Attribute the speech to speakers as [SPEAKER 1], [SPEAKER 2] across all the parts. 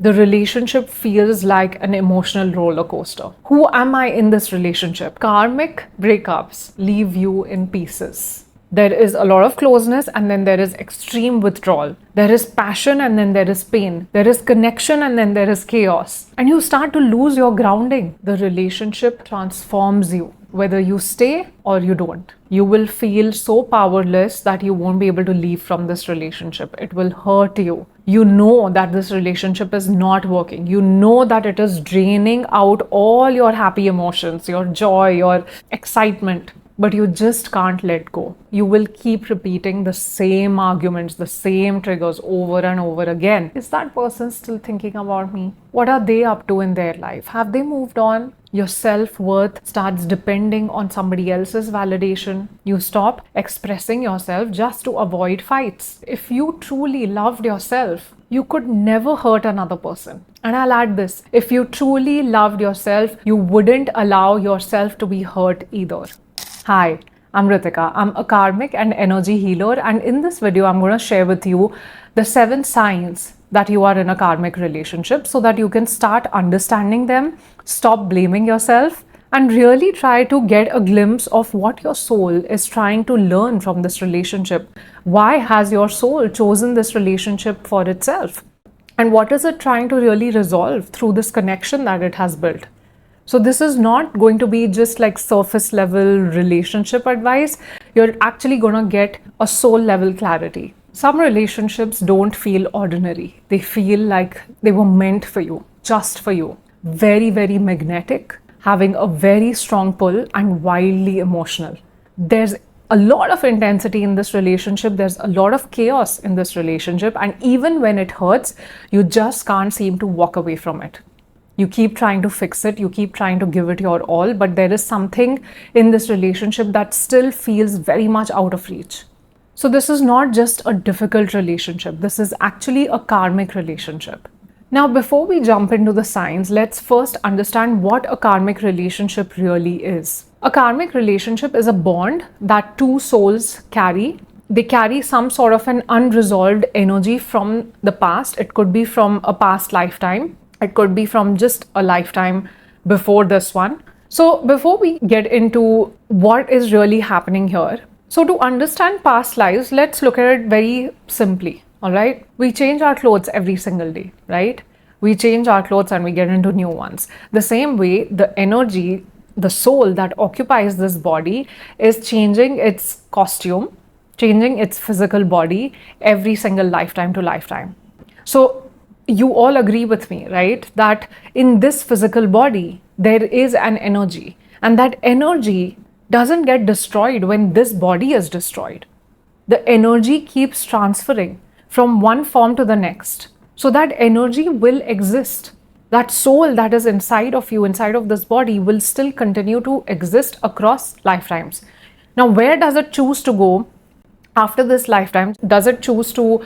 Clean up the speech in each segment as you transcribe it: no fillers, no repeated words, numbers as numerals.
[SPEAKER 1] The relationship feels like an emotional roller coaster. Who am I in this relationship? Karmic breakups leave you in pieces. There is a lot of closeness and then there is extreme withdrawal. There is passion and then there is pain. There is connection and then there is chaos. And you start to lose your grounding. The relationship transforms you, whether you stay or you don't. You will feel so powerless that you won't be able to leave from this relationship. It will hurt you. You know that this relationship is not working. You know that it is draining out all your happy emotions, your joy, your excitement. But you just can't let go. You will keep repeating the same arguments, the same triggers over and over again. Is that person still thinking about me? What are they up to in their life? Have they moved on? Your self-worth starts depending on somebody else's validation. You stop expressing yourself just to avoid fights. If you truly loved yourself, you could never hurt another person. And I'll add this, if you truly loved yourself, you wouldn't allow yourself to be hurt either. Hi, I'm Ritika. I'm a karmic and energy healer, and in this video I'm going to share with you the 7 signs that you are in a karmic relationship so that you can start understanding them, stop blaming yourself, and really try to get a glimpse of what your soul is trying to learn from this relationship. Why has your soul chosen this relationship for itself? And what is it trying to really resolve through this connection that it has built? So this is not going to be just like surface level relationship advice. You're actually going to get a soul level clarity. Some relationships don't feel ordinary. They feel like they were meant for you, just for you. Very, very magnetic, having a very strong pull and wildly emotional. There's a lot of intensity in this relationship. There's a lot of chaos in this relationship. And even when it hurts, you just can't seem to walk away from it. You keep trying to fix it, you keep trying to give it your all, but there is something in this relationship that still feels very much out of reach. So this is not just a difficult relationship, this is actually a karmic relationship. Now, before we jump into the signs, let's first understand what a karmic relationship really is. A karmic relationship is a bond that 2 souls carry. They carry some sort of an unresolved energy from the past. It could be from a past lifetime. It could be from just a lifetime before this one. So before we get into what is really happening here, so to understand past lives, let's look at it very simply, all right? We change our clothes every single day, right? We change our clothes and we get into new ones. The same way, the energy, the soul that occupies this body is changing its costume, changing its physical body every single lifetime to lifetime. So you all agree with me, right? That in this physical body, there is an energy, and that energy doesn't get destroyed when this body is destroyed. The energy keeps transferring from one form to the next. So that energy will exist. That soul that is inside of you, inside of this body, will still continue to exist across lifetimes. Now, where does it choose to go after this lifetime? Does it choose to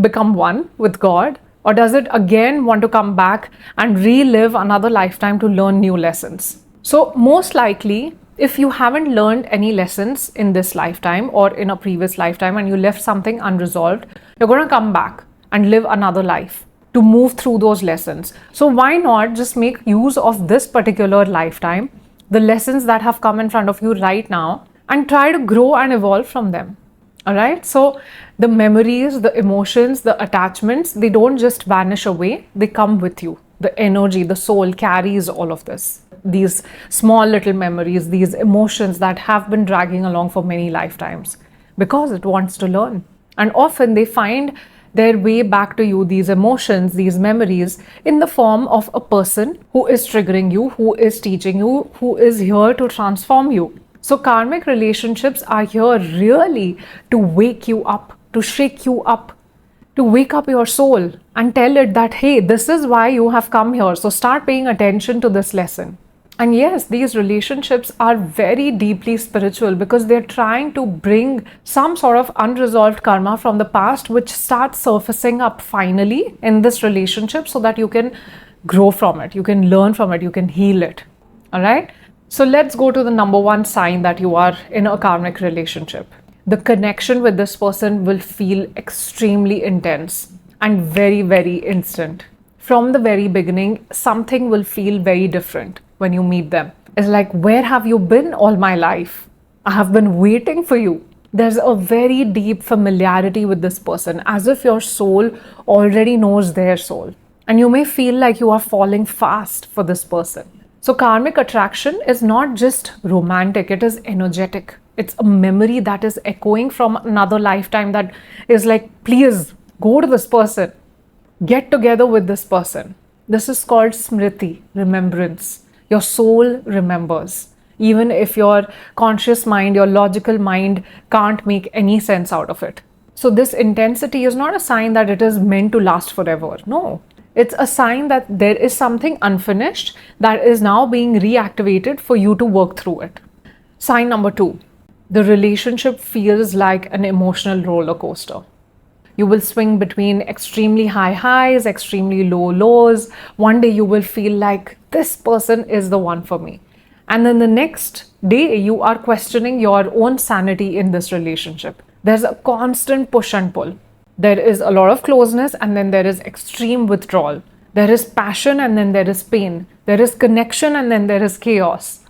[SPEAKER 1] become one with God? Or does it again want to come back and relive another lifetime to learn new lessons? So most likely, if you haven't learned any lessons in this lifetime or in a previous lifetime and you left something unresolved, you're going to come back and live another life to move through those lessons. So why not just make use of this particular lifetime, the lessons that have come in front of you right now, and try to grow and evolve from them. All right, so the memories, the emotions, the attachments, they don't just vanish away, they come with you. The energy, the soul carries all of this. These small little memories, these emotions that have been dragging along for many lifetimes because it wants to learn. And often they find their way back to you, these emotions, these memories, in the form of a person who is triggering you, who is teaching you, who is here to transform you. So karmic relationships are here really to wake you up, to shake you up, to wake up your soul and tell it that, hey, this is why you have come here. So start paying attention to this lesson. And yes, these relationships are very deeply spiritual because they're trying to bring some sort of unresolved karma from the past, which starts surfacing up finally in this relationship so that you can grow from it, you can learn from it, you can heal it. All right. So let's go to the number 1 sign that you are in a karmic relationship. The connection with this person will feel extremely intense and very, very instant. from the very beginning, something will feel very different when you meet them. It's like, where have you been all my life? I have been waiting for you. There's a very deep familiarity with this person, as if your soul already knows their soul. And you may feel like you are falling fast for this person. So, karmic attraction is not just romantic, it is energetic. It's a memory that is echoing from another lifetime that is like, please go to this person, get together with this person. This is called smriti, remembrance. Your soul remembers. Even if your conscious mind, your logical mind can't make any sense out of it. So, this intensity is not a sign that it is meant to last forever. No. It's a sign that there is something unfinished that is now being reactivated for you to work through it. Sign number 2, the relationship feels like an emotional roller coaster. You will swing between extremely high highs, extremely low lows. One day you will feel like this person is the one for me. And then the next day you are questioning your own sanity in this relationship. There's a constant push and pull. There is a lot of closeness and then there is extreme withdrawal. There is passion and then there is pain. There is connection and then there is chaos.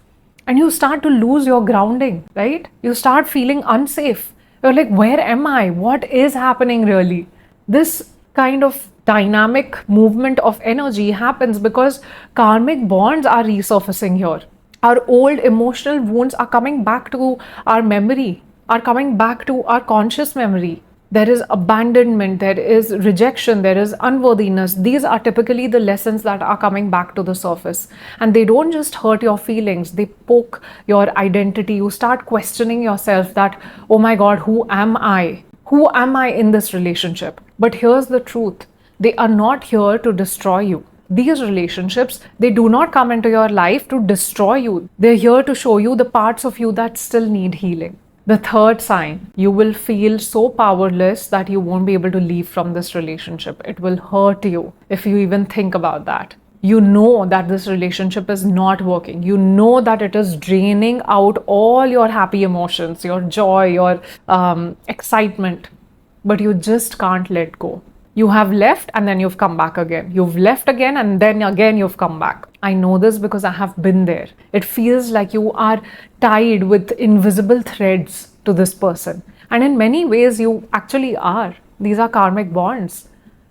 [SPEAKER 1] And you start to lose your grounding, right? You start feeling unsafe. You're like, where am I? What is happening really? This kind of dynamic movement of energy happens because karmic bonds are resurfacing here. Our old emotional wounds are coming back to our memory, are coming back to our conscious memory. There is abandonment, there is rejection, there is unworthiness. These are typically the lessons that are coming back to the surface. And they don't just hurt your feelings, they poke your identity. You start questioning yourself that, oh my God, who am I? Who am I in this relationship? But here's the truth. They are not here to destroy you. These relationships, they do not come into your life to destroy you. They're here to show you the parts of you that still need healing. The third sign, you will feel so powerless that you won't be able to leave from this relationship. It will hurt you if you even think about that. You know that this relationship is not working. You know that it is draining out all your happy emotions, your joy, your excitement, but you just can't let go. You have left and then you've come back again. You've left again and then again you've come back. I know this because I have been there. It feels like you are tied with invisible threads to this person. And in many ways, you actually are. These are karmic bonds,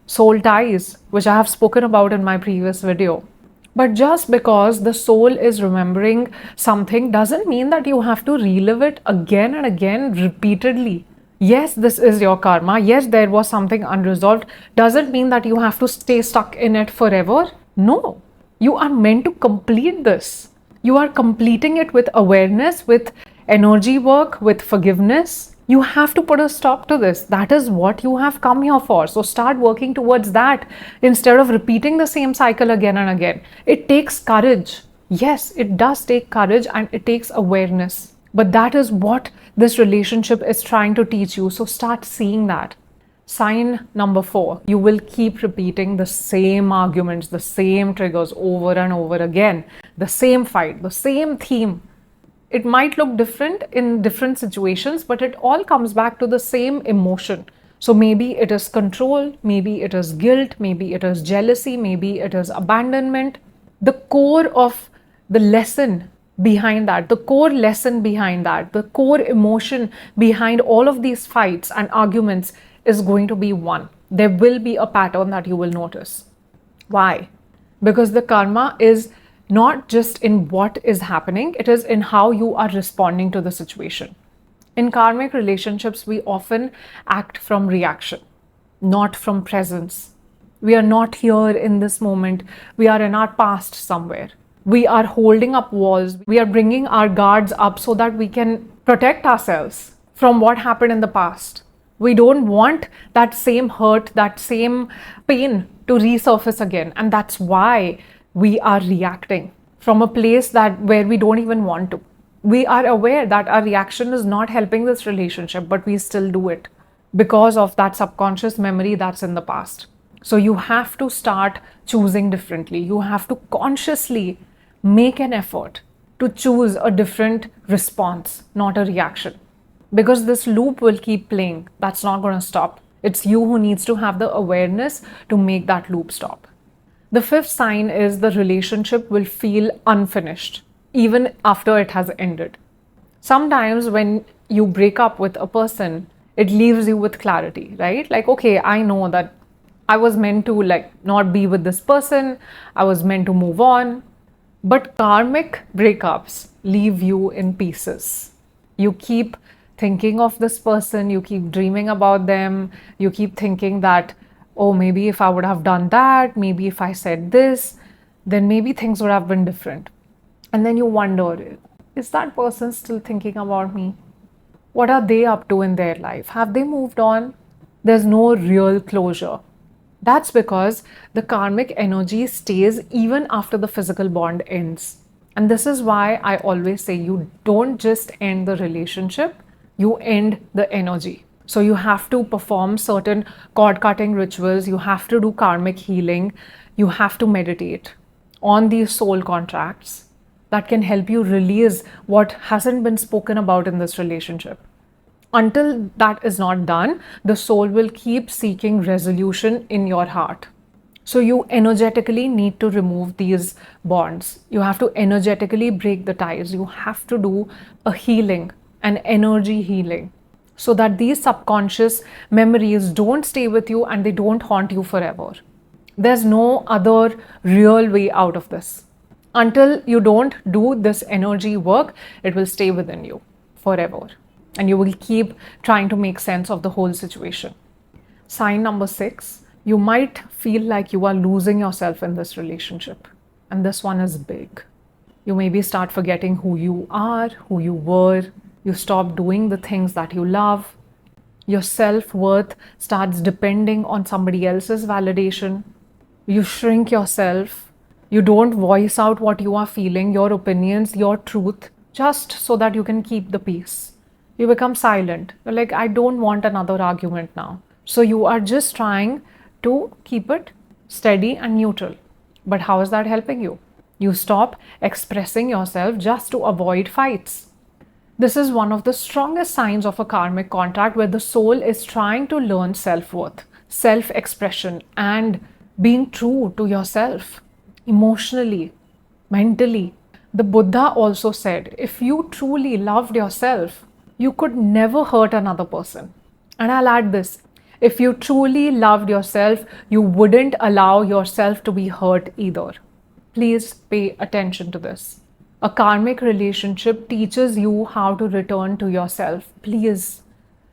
[SPEAKER 1] soul ties, which I have spoken about in my previous video. But just because the soul is remembering something doesn't mean that you have to relive it again and again repeatedly. Yes, this is your karma. Yes, there was something unresolved. Doesn't mean that you have to stay stuck in it forever. No, you are meant to complete this. You are completing it with awareness, with energy work, with forgiveness. You have to put a stop to this. That is what you have come here for. So start working towards that instead of repeating the same cycle again and again. It takes courage. Yes, it does take courage and it takes awareness. But that is what this relationship is trying to teach you. So start seeing that. Sign number 4, you will keep repeating the same arguments, the same triggers over and over again, the same fight, the same theme. It might look different in different situations, but it all comes back to the same emotion. So maybe it is control, maybe it is guilt, maybe it is jealousy, maybe it is abandonment. The core of the lesson behind that, the core lesson behind that, the core emotion behind all of these fights and arguments is going to be one. There will be a pattern that you will notice. Why? Because the karma is not just in what is happening, it is in how you are responding to the situation. In karmic relationships, we often act from reaction, not from presence. We are not here in this moment. We are in our past somewhere. We are holding up walls. We are bringing our guards up so that we can protect ourselves from what happened in the past. We don't want that same hurt, that same pain to resurface again. And that's why we are reacting from a place where we don't even want to. We are aware that our reaction is not helping this relationship, but we still do it because of that subconscious memory that's in the past. So you have to start choosing differently. You have to consciously make an effort to choose a different response, not a reaction. Because this loop will keep playing. That's not going to stop. It's you who needs to have the awareness to make that loop stop. The fifth sign is the relationship will feel unfinished even after it has ended. Sometimes when you break up with a person, it leaves you with clarity, right? Like, okay, I know that I was meant to like not be with this person, I was meant to move on. But karmic breakups leave you in pieces. You keep thinking of this person, you keep dreaming about them, you keep thinking that, oh, maybe if I would have done that, maybe if I said this, then maybe things would have been different. And then you wonder, is that person still thinking about me? What are they up to in their life? Have they moved on? There's no real closure. That's because the karmic energy stays even after the physical bond ends. And this is why I always say you don't just end the relationship, you end the energy. So you have to perform certain cord cutting rituals, you have to do karmic healing, you have to meditate on these soul contracts that can help you release what hasn't been spoken about in this relationship. Until that is not done, the soul will keep seeking resolution in your heart. So you energetically need to remove these bonds. You have to energetically break the ties. You have to do a healing, an energy healing, so that these subconscious memories don't stay with you and they don't haunt you forever. There's no other real way out of this. Until you don't do this energy work, it will stay within you forever. And you will keep trying to make sense of the whole situation. Sign number 6, you might feel like you are losing yourself in this relationship. And this one is big. You maybe start forgetting who you are, who you were. You stop doing the things that you love. Your self-worth starts depending on somebody else's validation. You shrink yourself. You don't voice out what you are feeling, your opinions, your truth, just so that you can keep the peace. You become silent. You're like, I don't want another argument now. So you are just trying to keep it steady and neutral. But how is that helping you? You stop expressing yourself just to avoid fights. This is one of the strongest signs of a karmic contract where the soul is trying to learn self-worth, self-expression, and being true to yourself emotionally, mentally. The Buddha also said, if you truly loved yourself, you could never hurt another person. And I'll add this, if you truly loved yourself, you wouldn't allow yourself to be hurt either. Please pay attention to this. A karmic relationship teaches you how to return to yourself. Please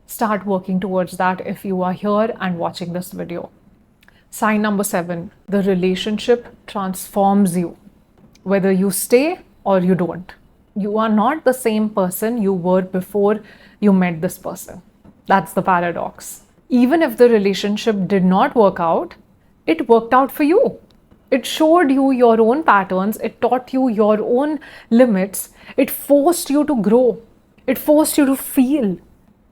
[SPEAKER 1] start working towards that if you are here and watching this video. Sign number 7, the relationship transforms you, whether you stay or you don't. You are not the same person you were before you met this person. That's the paradox. Even if the relationship did not work out, it worked out for you. It showed you your own patterns. It taught you your own limits. It forced you to grow. It forced you to feel.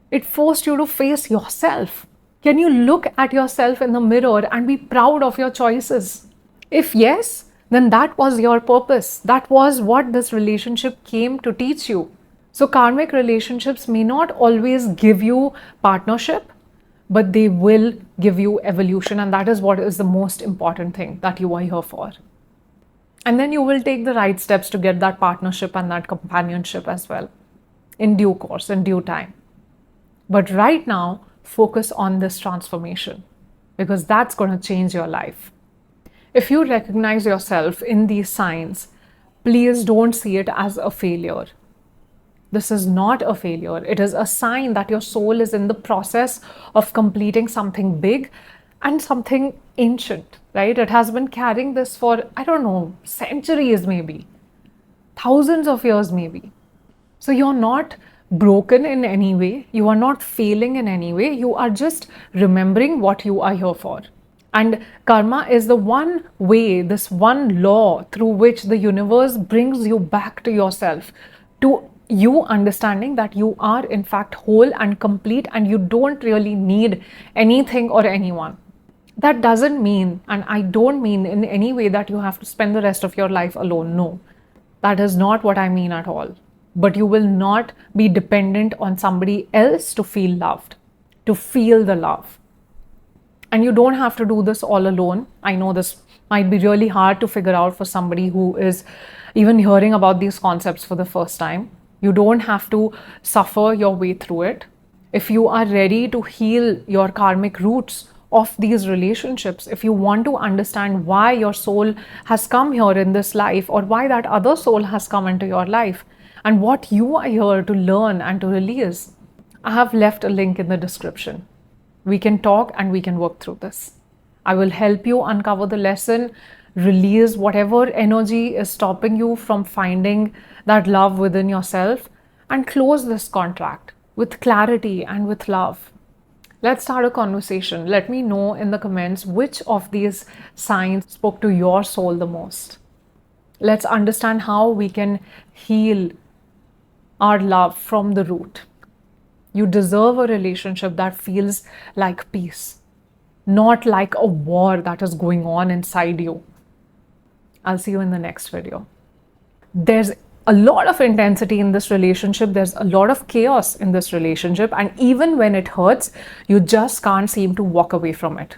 [SPEAKER 1] It forced you to face yourself. Can you look at yourself in the mirror and be proud of your choices? If yes, then that was your purpose. That was what this relationship came to teach you. So karmic relationships may not always give you partnership, but they will give you evolution, and that is what is the most important thing that you are here for. And then you will take the right steps to get that partnership and that companionship as well, in due course, in due time. But right now, focus on this transformation, because that's going to change your life. If you recognize yourself in these signs, please don't see it as a failure. This is not a failure. It is a sign that your soul is in the process of completing something big and something ancient, right? It has been carrying this for, I don't know, centuries maybe, thousands of years maybe. So you're not broken in any way. You are not failing in any way. You are just remembering what you are here for. And karma is the one way, this one law through which the universe brings you back to yourself, to you understanding that you are in fact whole and complete and you don't really need anything or anyone. That doesn't mean, and I don't mean in any way, that you have to spend the rest of your life alone. No, that is not what I mean at all. But you will not be dependent on somebody else to feel loved, to feel the love. And you don't have to do this all alone. I know this Might be really hard to figure out for somebody who is even hearing about these concepts for the first time. You don't have to suffer your way through it. If you are ready to heal your karmic roots of these relationships, if you want to understand why your soul has come here in this life, or why that other soul has come into your life, and what you are here to learn and to release, I have left a link in the description. We can talk and we can work through this. I will help you uncover the lesson, release whatever energy is stopping you from finding that love within yourself, and close this contract with clarity and with love. Let's start a conversation. Let me know in the comments which of these signs spoke to your soul the most. Let's understand how we can heal our love from the root. You deserve a relationship that feels like peace, not like a war that is going on inside you. I'll see you in the next video. There's a lot of intensity in this relationship. There's a lot of chaos in this relationship. And even when it hurts, you just can't seem to walk away from it.